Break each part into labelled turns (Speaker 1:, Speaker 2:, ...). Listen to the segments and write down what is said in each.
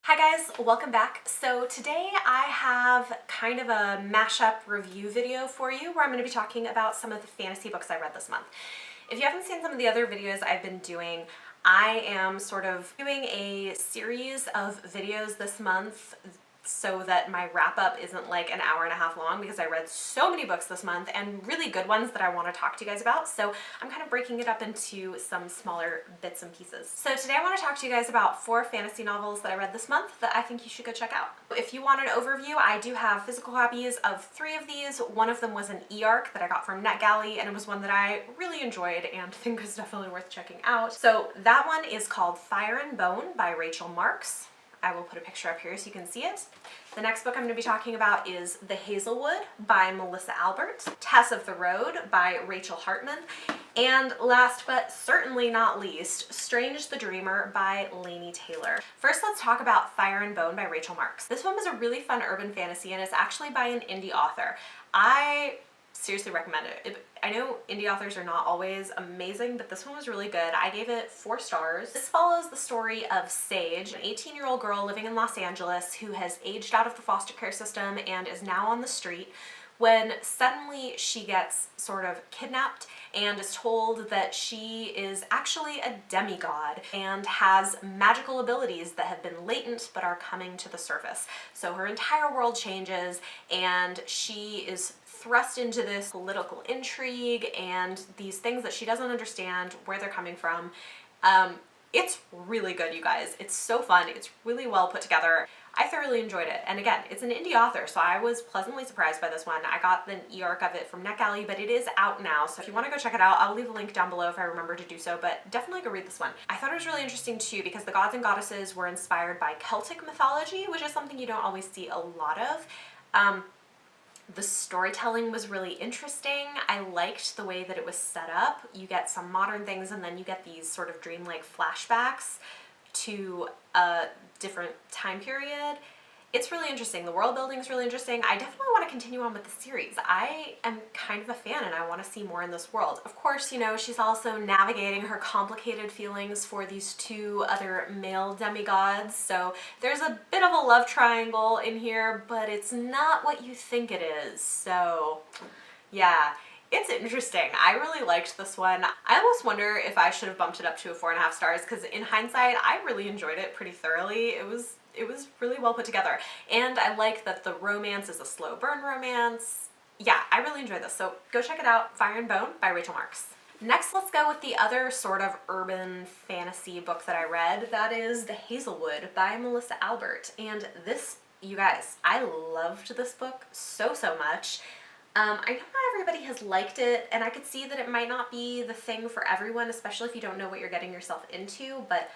Speaker 1: Hi guys, welcome back. So today I have kind of a mashup review video for you where I'm going to be talking about some of the fantasy books I read this month. If you haven't seen some of the other videos I've been doing, I am sort of doing a series of videos this month so that my wrap-up isn't like an hour and a half long, because I read so many books this month and really good ones that I want to talk to you guys about. So I'm kind of breaking it up into some smaller bits and pieces. So today I want to talk to you guys about 4 fantasy novels that I read this month that I think you should go check out. If you want an overview, I do have physical copies of 3 of these. One of them was an e-arc that I got from NetGalley, and it was one that I really enjoyed and think is definitely worth checking out. So that one is called Fire and Bone by Rachel Marks. I will put a picture up here so you can see it. The next book I'm going to be talking about is The Hazelwood by Melissa Albert, Tess of the Road by Rachel Hartman, and last but certainly not least, Strange the Dreamer by Laini Taylor. First, let's talk about Fire and Bone by Rachel Marks. This one was a really fun urban fantasy, and it's actually by an indie author. I seriously recommend it. I know indie authors are not always amazing, but this one was really good. I gave it 4 stars. This follows the story of Sage, an 18-year-old girl living in Los Angeles who has aged out of the foster care system and is now on the street, when suddenly she gets sort of kidnapped and is told that she is actually a demigod and has magical abilities that have been latent but are coming to the surface. So her entire world changes and she is thrust into this political intrigue and these things that she doesn't understand where they're coming from. It's really good, you guys. It's so fun. It's really well put together. I thoroughly enjoyed it. And again, it's an indie author, so I was pleasantly surprised by this one. I got the e-arc of it from NetGalley, but it is out now. So if you want to go check it out, I'll leave a link down below if I remember to do so, but definitely go read this one. I thought it was really interesting too because the gods and goddesses were inspired by Celtic mythology, which is something you don't always see a lot of. The storytelling was really interesting. I liked the way that it was set up. You get some modern things and then you get these sort of dreamlike flashbacks to a different time period. It's really interesting. The world building is really interesting. I definitely want to continue on with the series. I am kind of a fan and I want to see more in this world. Of course, you know, she's also navigating her complicated feelings for these 2 other male demigods. So there's a bit of a love triangle in here, but it's not what you think it is. So yeah, it's interesting. I really liked this one. I almost wonder if I should have bumped it up to a 4.5 stars because in hindsight, I really enjoyed it pretty thoroughly. It was really well put together. And I like that the romance is a slow burn romance. Yeah, I really enjoyed this. So go check it out, Fire and Bone by Rachel Marks. Next, let's go with the other sort of urban fantasy book that I read. That is The Hazelwood by Melissa Albert. And this, you guys, I loved this book so much. I know not everybody has liked it, and I could see that it might not be the thing for everyone, especially if you don't know what you're getting yourself into, but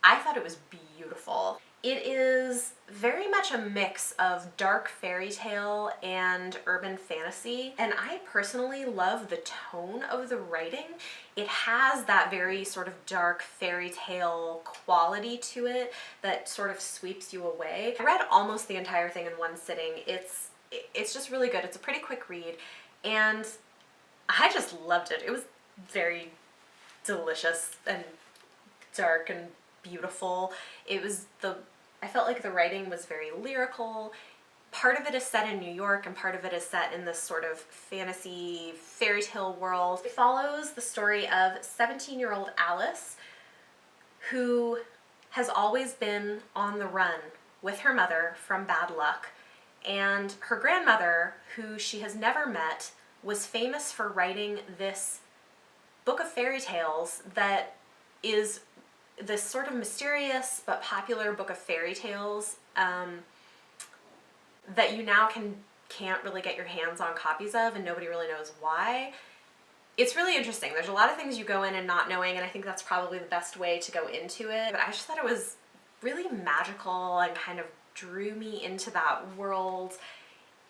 Speaker 1: I thought it was beautiful. It is very much a mix of dark fairy tale and urban fantasy, and I personally love the tone of the writing. It has that very sort of dark fairy tale quality to it that sort of sweeps you away. I read almost the entire thing in one sitting. It's just really good. It's a pretty quick read, and I just loved it. It was very delicious and dark and beautiful. I felt like the writing was very lyrical. Part of it is set in New York and part of it is set in this sort of fantasy fairy tale world. It follows the story of 17-year-old Alice, who has always been on the run with her mother from bad luck. And her grandmother, who she has never met, was famous for writing this book of fairy tales that is this sort of mysterious but popular book of fairy tales that you now can't really get your hands on copies of, and nobody really knows why. It's really interesting. There's a lot of things you go in and not knowing, and I think that's probably the best way to go into it. But I just thought it was really magical and kind of drew me into that world.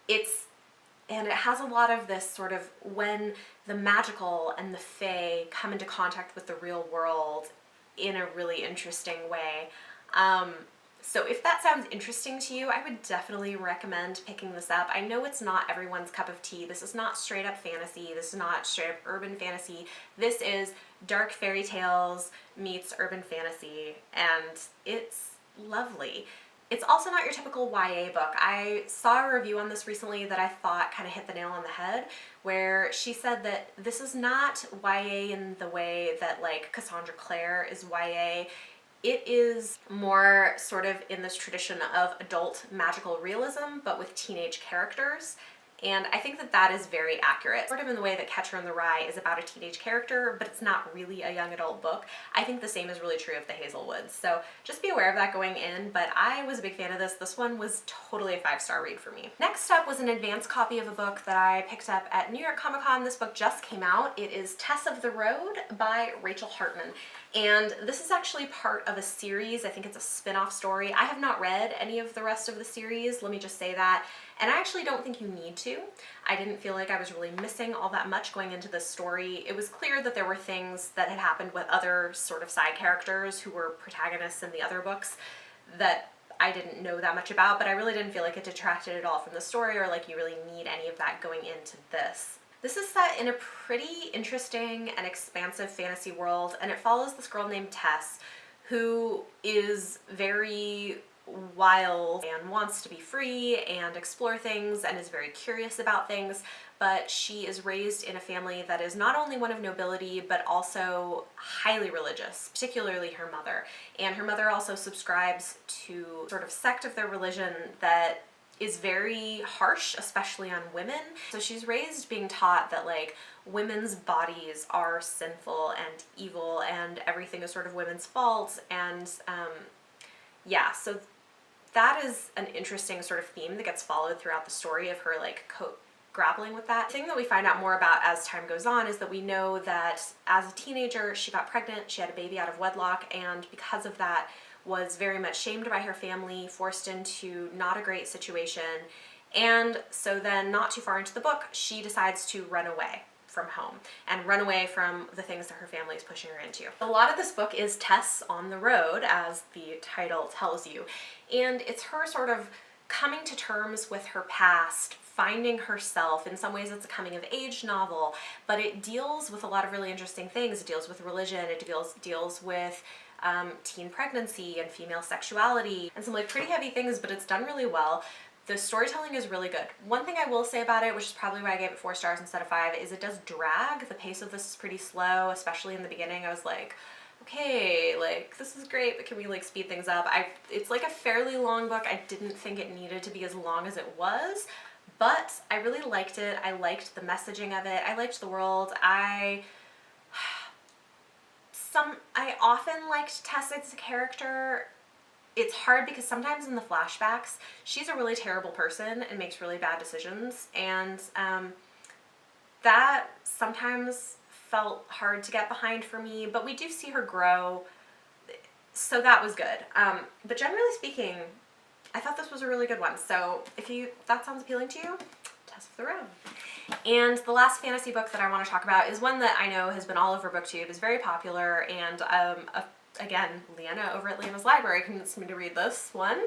Speaker 1: And it has a lot of this sort of when the magical and the fae come into contact with the real world in a really interesting way. So if that sounds interesting to you, I would definitely recommend picking this up. I know it's not everyone's cup of tea. This is not straight up fantasy. This is not straight up urban fantasy. This is dark fairy tales meets urban fantasy, and it's lovely. It's also not your typical YA book. I saw a review on this recently that I thought kind of hit the nail on the head, where she said that this is not YA in the way that like Cassandra Clare is YA. It is more sort of in this tradition of adult magical realism, but with teenage characters. And I think that that is very accurate. Sort of in the way that Catcher in the Rye is about a teenage character, but it's not really a young adult book. I think the same is really true of the Hazel Woods. So just be aware of that going in, but I was a big fan of this. This one was totally a 5-star read for me. Next up was an advanced copy of a book that I picked up at New York Comic Con. This book just came out. It is Tess of the Road by Rachel Hartman. And this is actually part of a series. I think it's a spin-off story. I have not read any of the rest of the series, let me just say that. And I actually don't think you need to. I didn't feel like I was really missing all that much going into this story. It was clear that there were things that had happened with other sort of side characters who were protagonists in the other books that I didn't know that much about, but I really didn't feel like it detracted at all from the story or like you really need any of that going into this. This is set in a pretty interesting and expansive fantasy world, and it follows this girl named Tess who is very wild and wants to be free and explore things and is very curious about things, but she is raised in a family that is not only one of nobility but also highly religious, particularly her mother. And her mother also subscribes to sort of sect of their religion that is very harsh, especially on women. So she's raised being taught that like women's bodies are sinful and evil and everything is sort of women's fault, and yeah, so that is an interesting sort of theme that gets followed throughout the story of her like grappling with that. The thing that we find out more about as time goes on is that we know that as a teenager she got pregnant, she had a baby out of wedlock, and because of that was very much shamed by her family, forced into not a great situation, and so then not too far into the book she decides to run away from home and run away from the things that her family is pushing her into. A lot of this book is Tess on the road, as the title tells you, and it's her sort of coming to terms with her past, finding herself. In some ways it's a coming of age novel, but it deals with a lot of really interesting things. It deals with religion, it deals with teen pregnancy and female sexuality and some like pretty heavy things, but it's done really well. The storytelling is really good. One thing I will say about it, which is probably why I gave it 4 stars instead of 5, is it does drag. The pace of this is pretty slow, especially in the beginning. I was like, okay, like this is great, but can we like speed things up? It's like a fairly long book. I didn't think it needed to be as long as it was, but I really liked it. I liked the messaging of it. I liked the world. I often liked Tess as a character. It's hard because sometimes in the flashbacks she's a really terrible person and makes really bad decisions, and that sometimes felt hard to get behind for me, but we do see her grow, so that was good. But generally speaking, I thought this was a really good one. So if that sounds appealing to you, Tess of the Road. And the last fantasy book that I want to talk about is one that I know has been all over BookTube, is very popular, and again, Leanna over at Leanna's Library convinced me to read this one.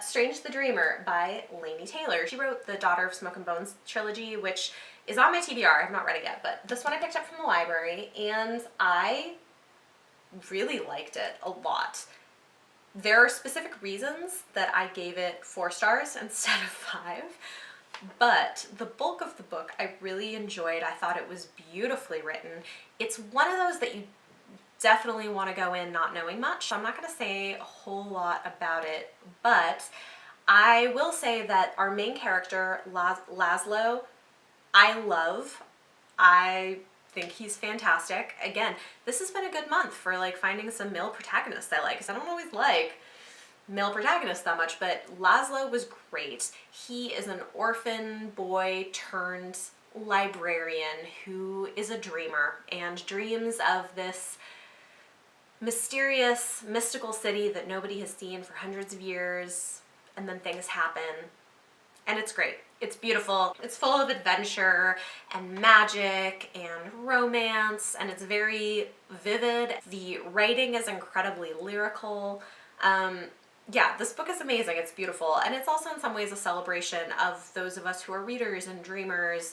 Speaker 1: Strange the Dreamer by Laini Taylor. She wrote the Daughter of Smoke and Bones trilogy, which is on my TBR. I have not read it yet, but this one I picked up from the library, and I really liked it a lot. There are specific reasons that I gave it 4 stars instead of 5, but the bulk of the book I really enjoyed. I thought it was beautifully written. It's one of those that you definitely want to go in not knowing much. So I'm not going to say a whole lot about it, but I will say that our main character, Laszlo, I love. I think he's fantastic. Again, this has been a good month for like finding some male protagonists I like, because I don't always like male protagonists that much, but Laszlo was great. He is an orphan boy turned librarian who is a dreamer and dreams of this mysterious, mystical city that nobody has seen for hundreds of years, and then things happen, and it's great. It's beautiful. It's full of adventure and magic and romance, and it's very vivid. The writing is incredibly lyrical. Yeah, this book is amazing. It's beautiful, and it's also in some ways a celebration of those of us who are readers and dreamers.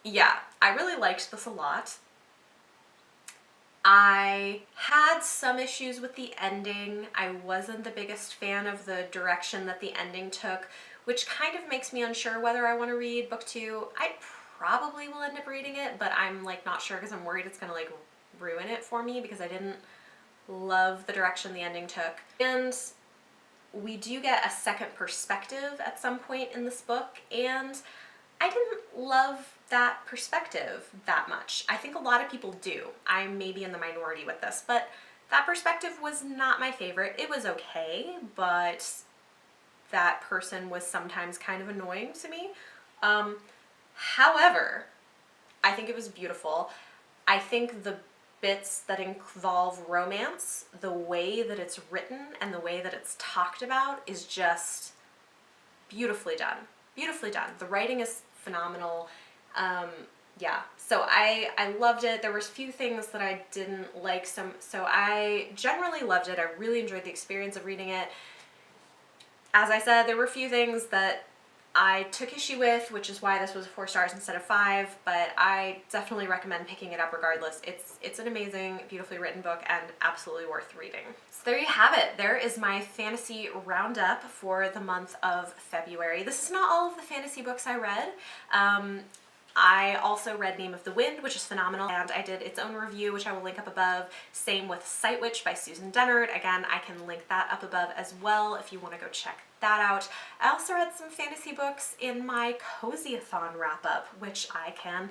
Speaker 1: Yeah, I really liked this a lot. I had some issues with the ending. I wasn't the biggest fan of the direction that the ending took, which kind of makes me unsure whether I want to read book 2. I probably will end up reading it, but I'm like not sure because I'm worried it's gonna like ruin it for me because I didn't love the direction the ending took. And we do get a second perspective at some point in this book, and I didn't love that perspective that much. I think a lot of people do. I may be in the minority with this, but that perspective was not my favorite. It was okay, but that person was sometimes kind of annoying to me. However, I think it was beautiful. I think the bits that involve romance, the way that it's written and the way that it's talked about is just beautifully done. Beautifully done. The writing is phenomenal. Yeah, so I loved it. There was a few things that I didn't like, so I generally loved it. I really enjoyed the experience of reading it. As I said, there were a few things that I took issue with, which is why this was 4 stars instead of 5, but I definitely recommend picking it up regardless. It's an amazing, beautifully written book and absolutely worth reading. So there you have it. There is my fantasy roundup for the month of February. This is not all of the fantasy books I read. I also read Name of the Wind, which is phenomenal, and I did its own review, which I will link up above. Same with Sight Witch by Susan Dennard. Again, I can link that up above as well if you want to go check that out. I also read some fantasy books in my Cozy-a-thon wrap-up, which I can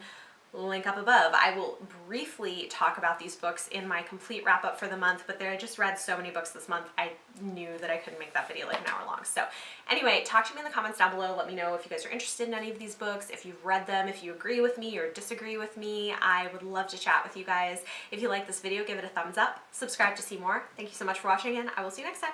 Speaker 1: link up above. I will briefly talk about these books in my complete wrap-up for the month, but I just read so many books this month, I knew that I couldn't make that video like an hour long. So anyway, talk to me in the comments down below. Let me know if you guys are interested in any of these books, if you've read them, if you agree with me or disagree with me. I would love to chat with you guys. If you like this video, give it a thumbs up. Subscribe to see more. Thank you so much for watching, and I will see you next time.